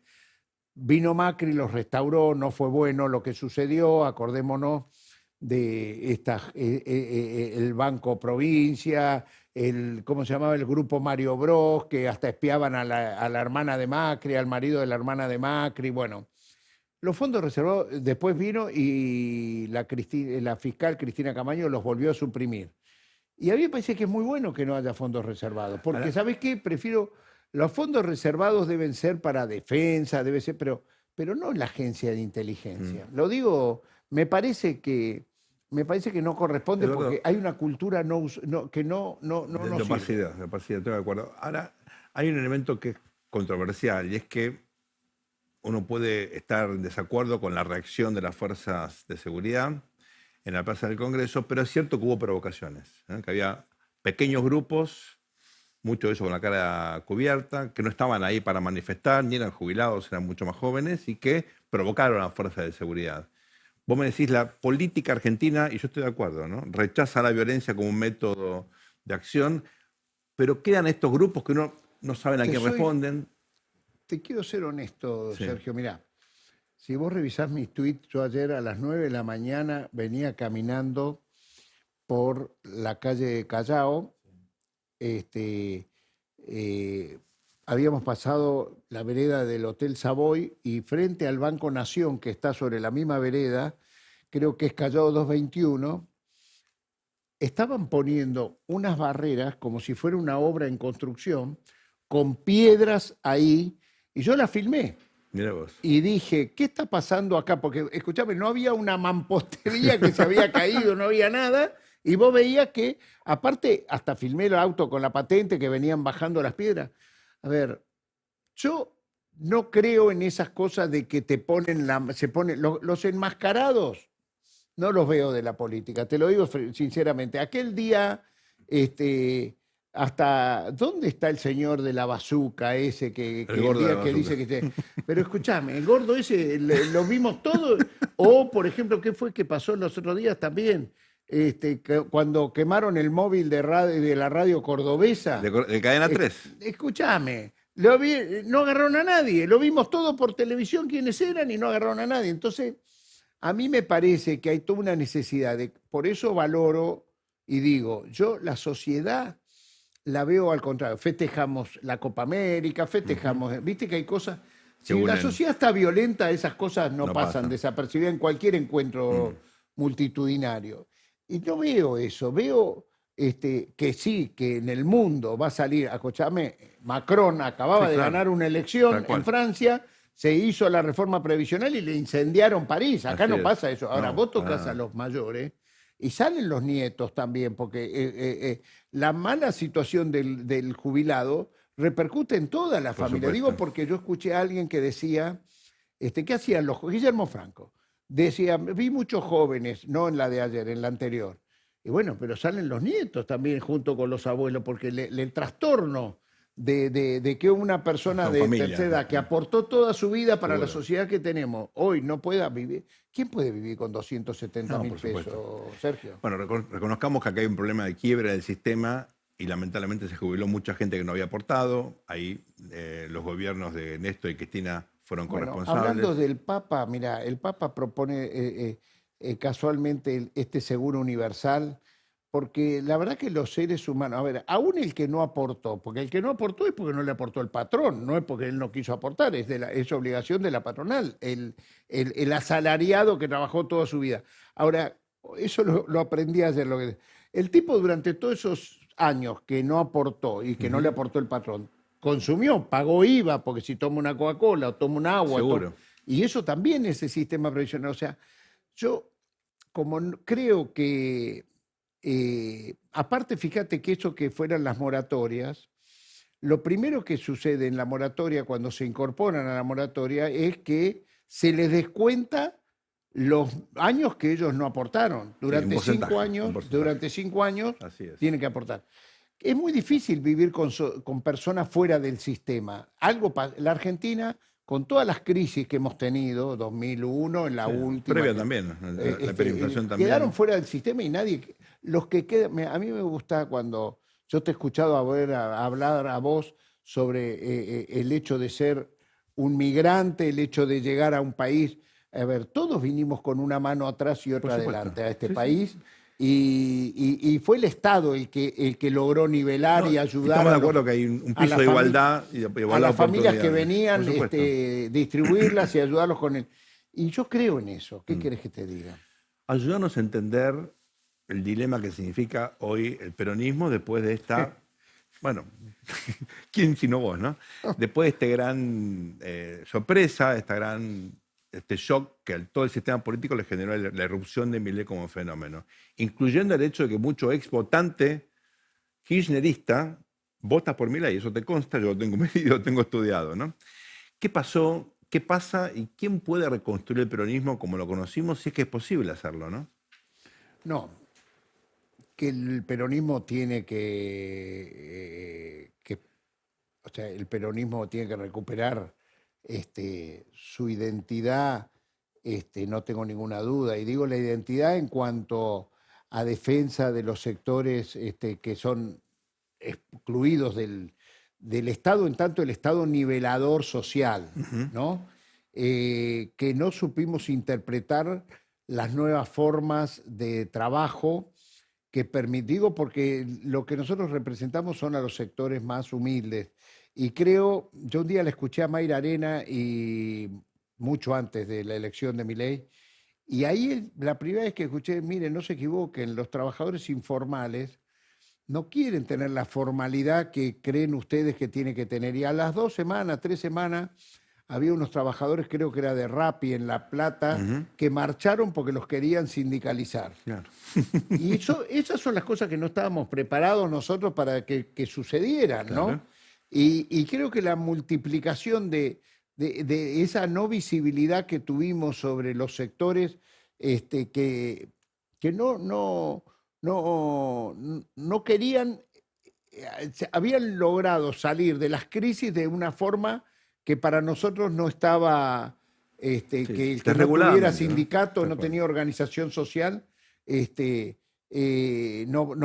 Vino Macri, los restauró, no fue bueno lo que sucedió, acordémonos de el Banco Provincia, ¿cómo se llamaba? El grupo Mario Bros, que hasta espiaban a la hermana de Macri, al marido de la hermana de Macri, bueno. Los fondos reservados, después vino y la fiscal Cristina Camaño los volvió a suprimir. Y a mí me parece que es muy bueno que no haya fondos reservados, porque ¿sabes qué? Los fondos reservados deben ser para defensa, debe ser, pero no en la agencia de inteligencia. Lo digo, me parece que no corresponde,
Eduardo,
porque hay una cultura que no
de opacidad, estoy de acuerdo. Ahora, hay un elemento que es controversial, y es que uno puede estar en desacuerdo con la reacción de las fuerzas de seguridad en la plaza del Congreso, pero es cierto que hubo provocaciones, que había pequeños grupos, muchos de ellos con la cara cubierta, que no estaban ahí para manifestar, ni eran jubilados, eran mucho más jóvenes, y que provocaron a las fuerzas de seguridad. Vos me decís, la política argentina, y yo estoy de acuerdo, ¿no? Rechaza la violencia como un método de acción, pero quedan estos grupos que uno no saben a quién responden.
Te quiero ser honesto,
Sí.
Sergio, mirá. Si vos revisás mis tweets, yo ayer a las 9 de la mañana venía caminando por la calle Callao. Habíamos pasado la vereda del Hotel Savoy y frente al Banco Nación, que está sobre la misma vereda, creo que es Callao 221, estaban poniendo unas barreras como si fuera una obra en construcción, con piedras ahí, y yo las filmé.
Mirá vos.
Y dije, ¿qué está pasando acá? Porque, escuchame, no había una mampostería que se había caído, no había nada. Y vos veías que, aparte, hasta filmé el auto con la patente que venían bajando las piedras. A ver, yo no creo en esas cosas de que los enmascarados, no los veo de la política, te lo digo sinceramente. Aquel día, hasta, ¿dónde está el señor de la bazuca ese
El gordo de la
que
bazuca.
dice que... Pero escúchame, el gordo ese lo vimos todo. O, por ejemplo, ¿qué fue que pasó los otros días también? Cuando quemaron el móvil de la radio cordobesa.
De Cadena 3.
Escúchame, no agarraron a nadie, lo vimos todo por televisión quiénes eran y no agarraron a nadie. Entonces, a mí me parece que hay toda una necesidad por eso valoro y digo, yo la sociedad la veo al contrario, festejamos la Copa América, festejamos, viste que hay cosas, si la sociedad está violenta, esas cosas no pasan desapercibidas en cualquier encuentro multitudinario. Y no veo eso, veo que sí, que en el mundo va a salir, escuchame, Macron acababa de ganar una elección en Francia, se hizo la reforma previsional y le incendiaron París. Acá no pasa eso. Ahora, vos tocas a los mayores y salen los nietos también, porque la mala situación del jubilado repercute en toda la familia. Digo porque yo escuché a alguien que decía, ¿qué hacían Guillermo Franco decía, vi muchos jóvenes, no en la de ayer, en la anterior. Y bueno, pero salen los nietos también junto con los abuelos, porque el trastorno de que una persona de tercera edad que aportó toda su vida para la sociedad que tenemos, hoy no pueda vivir. ¿Quién puede vivir con 270.000 pesos, Sergio?
Bueno, reconozcamos que acá hay un problema de quiebra del sistema y lamentablemente se jubiló mucha gente que no había aportado. Ahí los gobiernos de Néstor y Cristina fueron corresponsables.
Hablando del Papa, mira, el Papa propone casualmente este seguro universal, porque la verdad que los seres humanos, a ver, aún el que no aportó, porque el que no aportó es porque no le aportó el patrón, no es porque él no quiso aportar, es obligación de la patronal, el asalariado que trabajó toda su vida. Ahora, eso lo aprendí ayer. El tipo durante todos esos años que no aportó y que no le aportó el patrón, consumió, pagó IVA, porque si toma una Coca-Cola o toma un agua.
Seguro.
Y eso también es el sistema previsional. O sea, yo como creo que, aparte, fíjate que eso que fueran las moratorias, lo primero que sucede en la moratoria, cuando se incorporan a la moratoria, es que se les descuenta los años que ellos no aportaron. Durante 5 años tienen que aportar. Es muy difícil vivir con personas fuera del sistema. La Argentina, con todas las crisis que hemos tenido, 2001, en la última...
Previa también, la hiperinflación también.
Quedaron fuera del sistema y nadie... Los que quedan... A mí me gusta cuando yo te he escuchado hablar a vos sobre el hecho de ser un migrante, el hecho de llegar a un país... A ver, todos vinimos con una mano atrás y otra adelante a este país. Y fue el Estado el que logró nivelar y ayudar.
Estamos de acuerdo que hay un piso de igualdad y igualdad
a las familias que venían, distribuirlas y ayudarlos con él. Y yo creo en eso. ¿Qué querés que te diga?
Ayúdanos a entender el dilema que significa hoy el peronismo después de esta... Bueno, ¿quién sino vos, no? Después de esta gran sorpresa, este shock que a todo el sistema político le generó la irrupción de Milei como fenómeno, incluyendo el hecho de que mucho ex votante kirchnerista vota por Milei, eso te consta, yo lo tengo medido, lo tengo estudiado, ¿no? ¿Qué pasó? ¿Qué pasa? ¿Y quién puede reconstruir el peronismo como lo conocimos si es que es posible hacerlo, no?
No, que el peronismo tiene o sea, el peronismo tiene que recuperar su identidad, no tengo ninguna duda. Y digo la identidad en cuanto a defensa de los sectores que son excluidos del Estado, en tanto el Estado nivelador social, ¿no? Que no supimos interpretar las nuevas formas de trabajo digo porque lo que nosotros representamos son a los sectores más humildes. Y creo, yo un día le escuché a Mayra Arena y mucho antes de la elección de Milei, y ahí la primera vez que escuché, miren, no se equivoquen, los trabajadores informales no quieren tener la formalidad que creen ustedes que tienen que tener. Y a las 2 semanas, 3 semanas, había unos trabajadores, creo que era de Rappi en La Plata, que marcharon porque los querían sindicalizar.
Claro.
Y esas son las cosas que no estábamos preparados nosotros para que sucedieran, ¿no?
Claro.
Y creo que la multiplicación de esa no visibilidad que tuvimos sobre los sectores que no querían, habían logrado salir de las crisis de una forma que para nosotros no estaba, que el que no tuviera
desreguladamente,
sindicato,
Tal
no
cual.
tenía organización social, no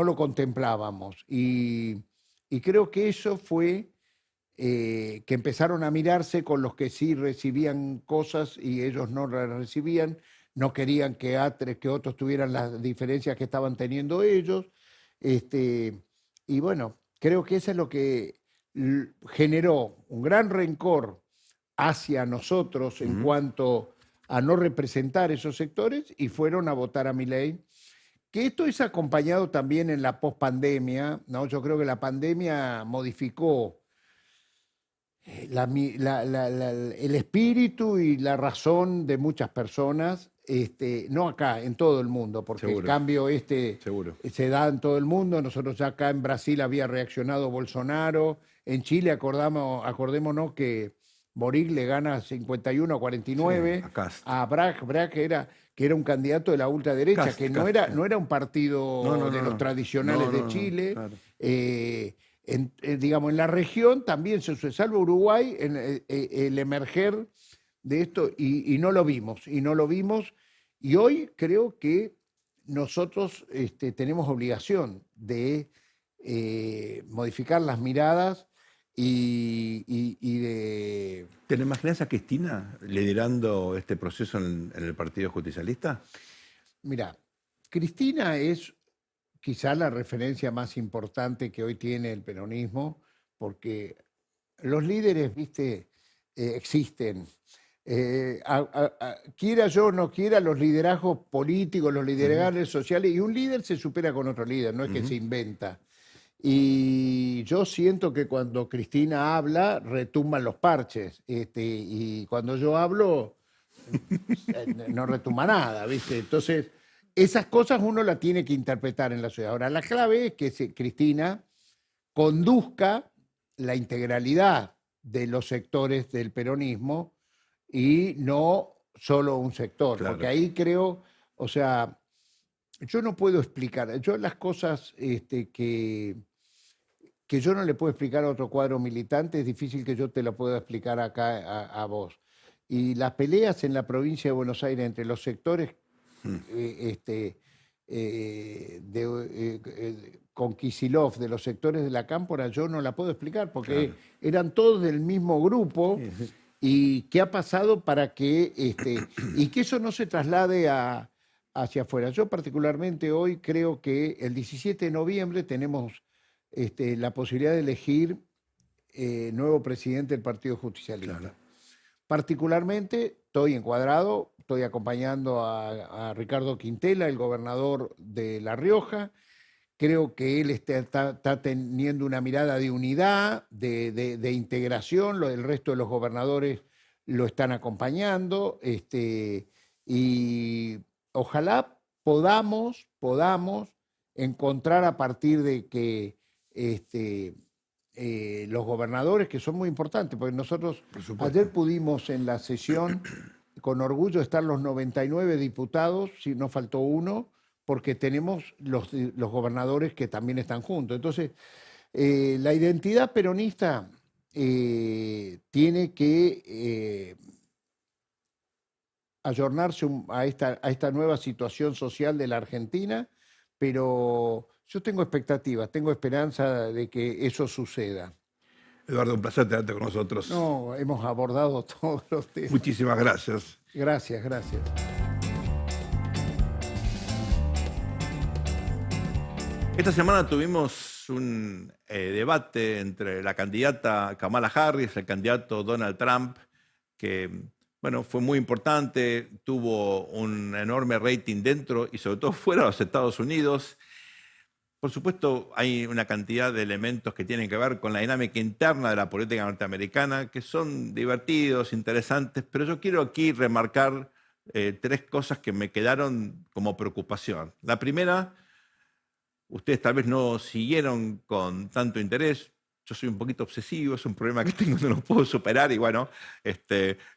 lo contemplábamos. Y creo que eso fue que empezaron a mirarse con los que sí recibían cosas y ellos no las recibían, no querían que otros tuvieran las diferencias que estaban teniendo ellos. Y bueno, creo que eso es lo que generó un gran rencor hacia nosotros en cuanto a no representar esos sectores y fueron a votar a Milei. Que esto es acompañado también en la pospandemia, ¿no? Yo creo que la pandemia modificó el espíritu y la razón de muchas personas, no acá, en todo el mundo, porque
Seguro.
el cambio
Seguro.
se da en todo el mundo. Nosotros ya acá en Brasil había reaccionado Bolsonaro, en Chile acordémonos que Boric le gana 51-49
Sí, a Kast.
a Bragg, que era un candidato de la ultraderecha,
Kast,
que
Kast, sí.
no era un partido
No,
de los
no.
tradicionales
No,
de
no,
Chile.
claro.
Digamos, en la región también se salva Uruguay, el emerger de esto, y no lo vimos, y hoy creo que nosotros tenemos obligación de modificar las miradas y de...
¿Te la imaginas a Cristina liderando este proceso en el Partido Justicialista?
Mira, Cristina es quizá la referencia más importante que hoy tiene el peronismo, porque los líderes, viste, existen. Quiera yo o no quiera, los liderazgos políticos, los liderazgos sociales, y un líder se supera con otro líder, no es que se inventa. Y yo siento que cuando Cristina habla, retumban los parches, y cuando yo hablo, no retumba nada, ¿viste? Entonces, esas cosas uno las tiene que interpretar en la sociedad. Ahora, la clave es que Cristina conduzca la integralidad de los sectores del peronismo y no solo un sector,
Claro.
porque ahí creo, o sea, yo no puedo explicar, yo las cosas que yo no le puedo explicar a otro cuadro militante, es difícil que yo te lo pueda explicar acá a vos. Y las peleas en la provincia de Buenos Aires entre los sectores con Kicillof, de los sectores de la Cámpora, yo no la puedo explicar, porque eran todos del mismo grupo. ¿Y qué ha pasado para que y que eso no se traslade hacia afuera? Yo particularmente hoy creo que el 17 de noviembre tenemos la posibilidad de elegir nuevo presidente del Partido Justicialista.
Claro.
Particularmente estoy encuadrado, estoy acompañando a Ricardo Quintela, el gobernador de La Rioja. Creo que él está teniendo una mirada de unidad, de integración, el resto de los gobernadores lo están acompañando, y ojalá podamos encontrar a partir de que los gobernadores, que son muy importantes, porque nosotros ayer pudimos en la sesión con orgullo estar los 99 diputados, si no faltó uno, porque tenemos los gobernadores que también están juntos. Entonces, la identidad peronista tiene que ayornarse a esta nueva situación social de la Argentina, pero yo tengo expectativas, tengo esperanza de que eso suceda.
Eduardo, un placer tenerte con nosotros.
No, hemos abordado todos los temas.
Muchísimas gracias.
Gracias.
Esta semana tuvimos un debate entre la candidata Kamala Harris, el candidato Donald Trump, que bueno, fue muy importante, tuvo un enorme rating dentro y sobre todo fuera de los Estados Unidos. Por supuesto, hay una cantidad de elementos que tienen que ver con la dinámica interna de la política norteamericana que son divertidos, interesantes, pero yo quiero aquí remarcar tres cosas que me quedaron como preocupación. La primera, ustedes tal vez no siguieron con tanto interés. Yo soy un poquito obsesivo, es un problema que tengo, no lo puedo superar y bueno,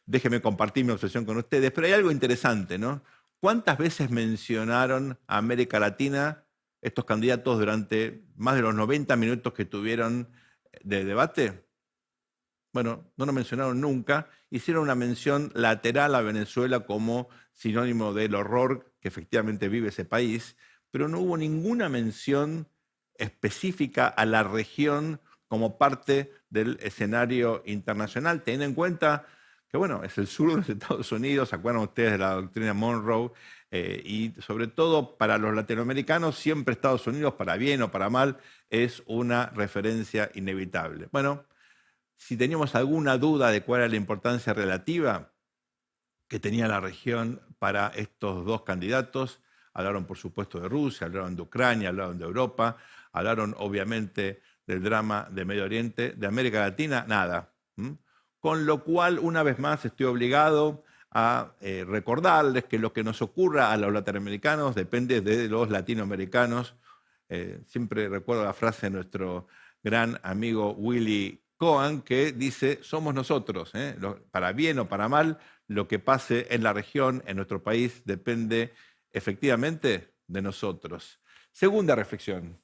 déjenme compartir mi obsesión con ustedes. Pero hay algo interesante, ¿no? ¿Cuántas veces mencionaron a América Latina estos candidatos durante más de los 90 minutos que tuvieron de debate? Bueno, no lo mencionaron nunca. Hicieron una mención lateral a Venezuela como sinónimo del horror que efectivamente vive ese país, pero no hubo ninguna mención específica a la región como parte del escenario internacional, teniendo en cuenta que, bueno, es el sur de los Estados Unidos, ¿se acuerdan ustedes de la doctrina Monroe? Y sobre todo para los latinoamericanos, siempre Estados Unidos, para bien o para mal, es una referencia inevitable. Bueno, si teníamos alguna duda de cuál era la importancia relativa que tenía la región para estos dos candidatos, hablaron por supuesto de Rusia, hablaron de Ucrania, hablaron de Europa, hablaron obviamente del drama de Medio Oriente, de América Latina, nada. Con lo cual, una vez más, estoy obligado a recordarles que lo que nos ocurra a los latinoamericanos depende de los latinoamericanos. Siempre recuerdo la frase de nuestro gran amigo Willy Cohen, que dice, somos nosotros, para bien o para mal, lo que pase en la región, en nuestro país, depende efectivamente de nosotros. Segunda reflexión.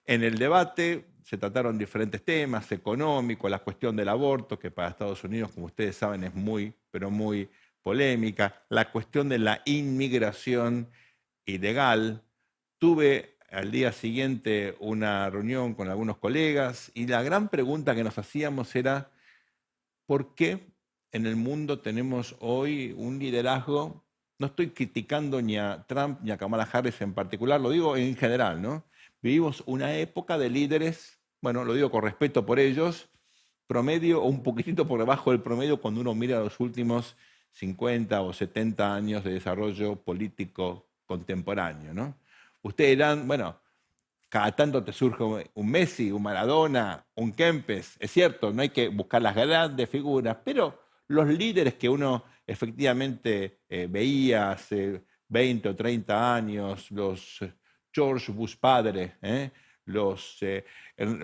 En el debate se trataron diferentes temas, económicos, la cuestión del aborto, que para Estados Unidos, como ustedes saben, es muy, pero muy polémica, la cuestión de la inmigración ilegal. Tuve al día siguiente una reunión con algunos colegas y la gran pregunta que nos hacíamos era ¿por qué en el mundo tenemos hoy un liderazgo? No estoy criticando ni a Trump ni a Kamala Harris en particular, lo digo en general, ¿no? Vivimos una época de líderes, bueno, lo digo con respeto por ellos, promedio o un poquitito por debajo del promedio cuando uno mira los últimos 50 o 70 años de desarrollo político contemporáneo, ¿no? Ustedes dirán, bueno, cada tanto te surge un Messi, un Maradona, un Kempes, es cierto, no hay que buscar las grandes figuras, pero los líderes que uno efectivamente veía hace 20 o 30 años, los George Bush padre, los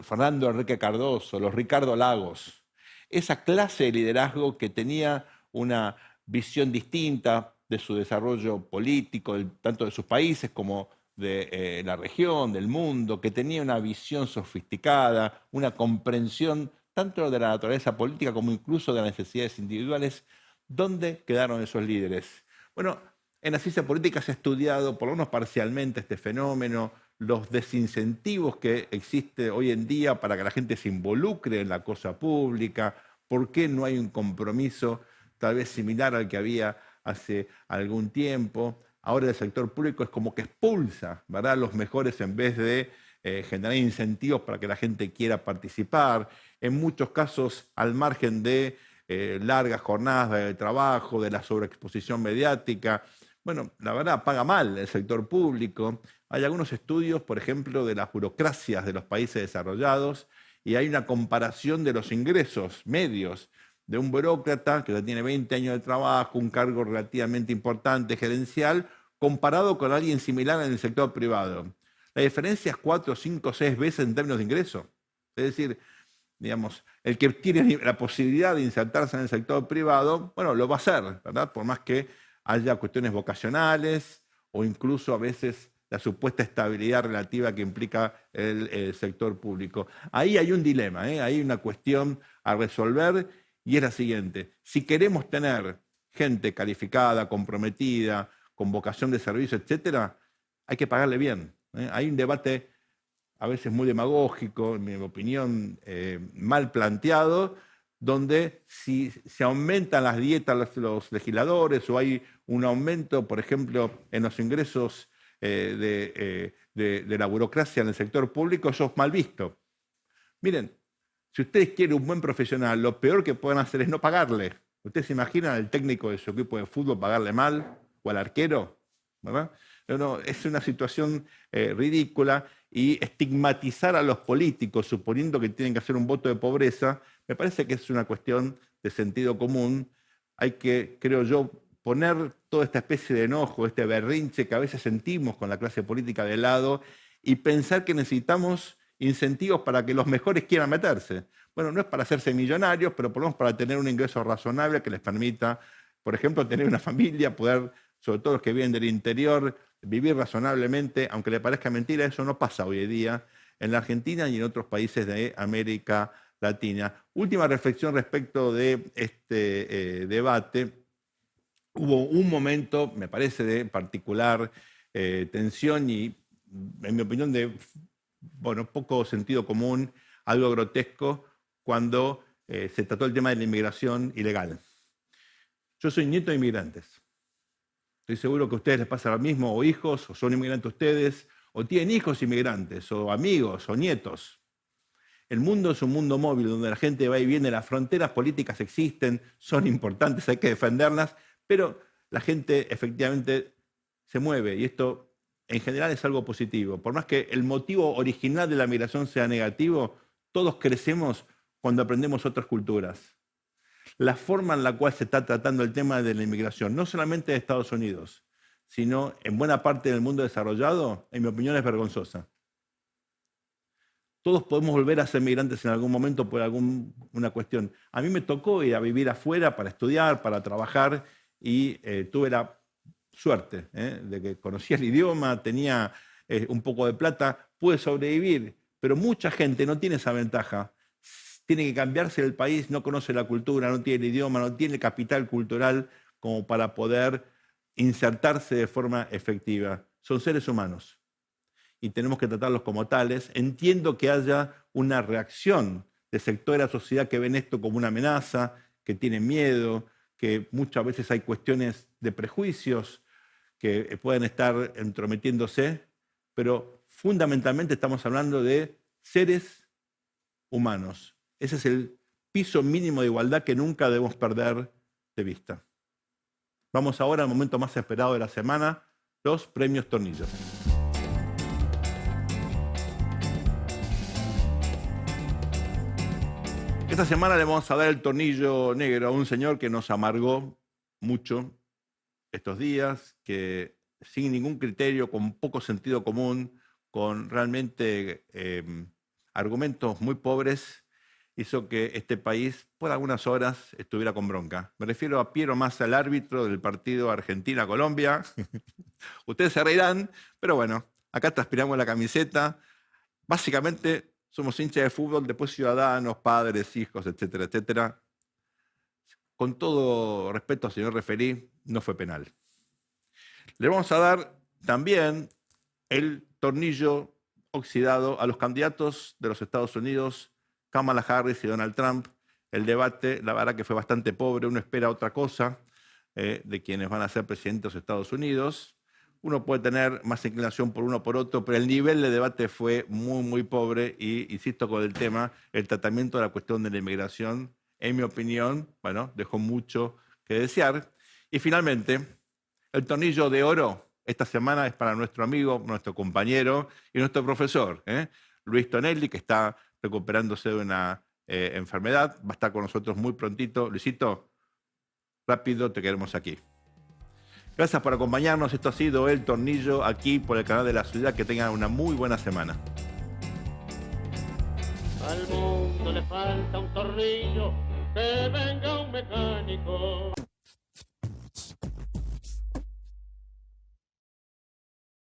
Fernando Enrique Cardoso, los Ricardo Lagos, esa clase de liderazgo que tenía una visión distinta de su desarrollo político, tanto de sus países como de la región, del mundo, que tenía una visión sofisticada, una comprensión tanto de la naturaleza política como incluso de las necesidades individuales. ¿Dónde quedaron esos líderes? Bueno, en la ciencia política se ha estudiado, por lo menos parcialmente, este fenómeno, los desincentivos que existen hoy en día para que la gente se involucre en la cosa pública, por qué no hay un compromiso tal vez similar al que había hace algún tiempo. Ahora el sector público es como que expulsa, ¿verdad?, a los mejores en vez de generar incentivos para que la gente quiera participar. En muchos casos, al margen de largas jornadas de trabajo, de la sobreexposición mediática. Bueno, la verdad, paga mal el sector público. Hay algunos estudios, por ejemplo, de las burocracias de los países desarrollados y hay una comparación de los ingresos medios de un burócrata que ya tiene 20 años de trabajo, un cargo relativamente importante, gerencial, comparado con alguien similar en el sector privado. La diferencia es 4, 5, 6 veces en términos de ingreso. Es decir, digamos, el que tiene la posibilidad de insertarse en el sector privado, bueno, lo va a hacer, ¿verdad? Por más que haya cuestiones vocacionales o incluso a veces la supuesta estabilidad relativa que implica el sector público. Ahí hay un dilema, hay una cuestión a resolver y es la siguiente. Si queremos tener gente calificada, comprometida, con vocación de servicio, etcétera, hay que pagarle bien. Hay un debate a veces muy demagógico, en mi opinión, mal planteado, donde si se aumentan las dietas los legisladores o hay un aumento, por ejemplo, en los ingresos de la burocracia en el sector público, eso es mal visto. Miren, si ustedes quieren un buen profesional, lo peor que pueden hacer es no pagarle. ¿Ustedes se imaginan al técnico de su equipo de fútbol pagarle mal o al arquero? ¿Verdad? No, es una situación ridícula, y estigmatizar a los políticos suponiendo que tienen que hacer un voto de pobreza, me parece que es una cuestión de sentido común. Hay que, creo yo, poner toda esta especie de enojo, este berrinche que a veces sentimos con la clase política de lado y pensar que necesitamos incentivos para que los mejores quieran meterse. Bueno, no es para hacerse millonarios, pero por lo menos para tener un ingreso razonable que les permita, por ejemplo, tener una familia, poder, sobre todo los que viven del interior, vivir razonablemente. Aunque le parezca mentira, eso no pasa hoy en día en la Argentina y en otros países de América Latina. Última reflexión respecto de este debate. Hubo un momento, me parece, de particular tensión y, en mi opinión, de poco sentido común, algo grotesco, cuando se trató el tema de la inmigración ilegal. Yo soy nieto de inmigrantes. Estoy seguro que a ustedes les pasa lo mismo, o hijos, o son inmigrantes ustedes, o tienen hijos inmigrantes, o amigos, o nietos. El mundo es un mundo móvil donde la gente va y viene, las fronteras políticas existen, son importantes, hay que defenderlas, pero la gente efectivamente se mueve, y esto en general es algo positivo. Por más que el motivo original de la migración sea negativo, todos crecemos cuando aprendemos otras culturas. La forma en la cual se está tratando el tema de la inmigración, no solamente de Estados Unidos, sino en buena parte del mundo desarrollado, en mi opinión es vergonzosa. Todos podemos volver a ser migrantes en algún momento por alguna cuestión. A mí me tocó ir a vivir afuera para estudiar, para trabajar, y tuve la suerte de que conocía el idioma, tenía un poco de plata, pude sobrevivir, pero mucha gente no tiene esa ventaja. Tiene que cambiarse el país, no conoce la cultura, no tiene el idioma, no tiene capital cultural como para poder insertarse de forma efectiva. Son seres humanos y tenemos que tratarlos como tales. Entiendo que haya una reacción de sectores de la sociedad que ven esto como una amenaza, que tienen miedo, que muchas veces hay cuestiones de prejuicios que pueden estar entrometiéndose, pero fundamentalmente estamos hablando de seres humanos. Ese es el piso mínimo de igualdad que nunca debemos perder de vista. Vamos ahora al momento más esperado de la semana, los premios Tornillo. Esta semana le vamos a dar el Tornillo Negro a un señor que nos amargó mucho estos días, que sin ningún criterio, con poco sentido común, con realmente argumentos muy pobres, hizo que este país por algunas horas estuviera con bronca. Me refiero a Piero Massa, el árbitro del partido Argentina-Colombia. Ustedes se reirán, pero bueno, acá transpiramos la camiseta. Básicamente somos hinchas de fútbol, después ciudadanos, padres, hijos, etcétera, etcétera. Con todo respeto, señor referí, no fue penal. Le vamos a dar también el tornillo oxidado a los candidatos de los Estados Unidos, Kamala Harris y Donald Trump. El debate, la verdad que fue bastante pobre, uno espera otra cosa de quienes van a ser presidentes de los Estados Unidos. Uno puede tener más inclinación por uno o por otro, pero el nivel de debate fue muy, muy pobre y, insisto con el tema, el tratamiento de la cuestión de la inmigración, en mi opinión, bueno, dejó mucho que desear. Y finalmente, el tornillo de oro esta semana es para nuestro amigo, nuestro compañero y nuestro profesor, Luis Tonelli, que está recuperándose de una enfermedad. Va a estar con nosotros muy prontito. Luisito, rápido, te queremos aquí. Gracias por acompañarnos. Esto ha sido El Tornillo aquí por el canal de la ciudad. Que tengan una muy buena semana.
Al mundo le falta un tornillo, que venga un mecánico.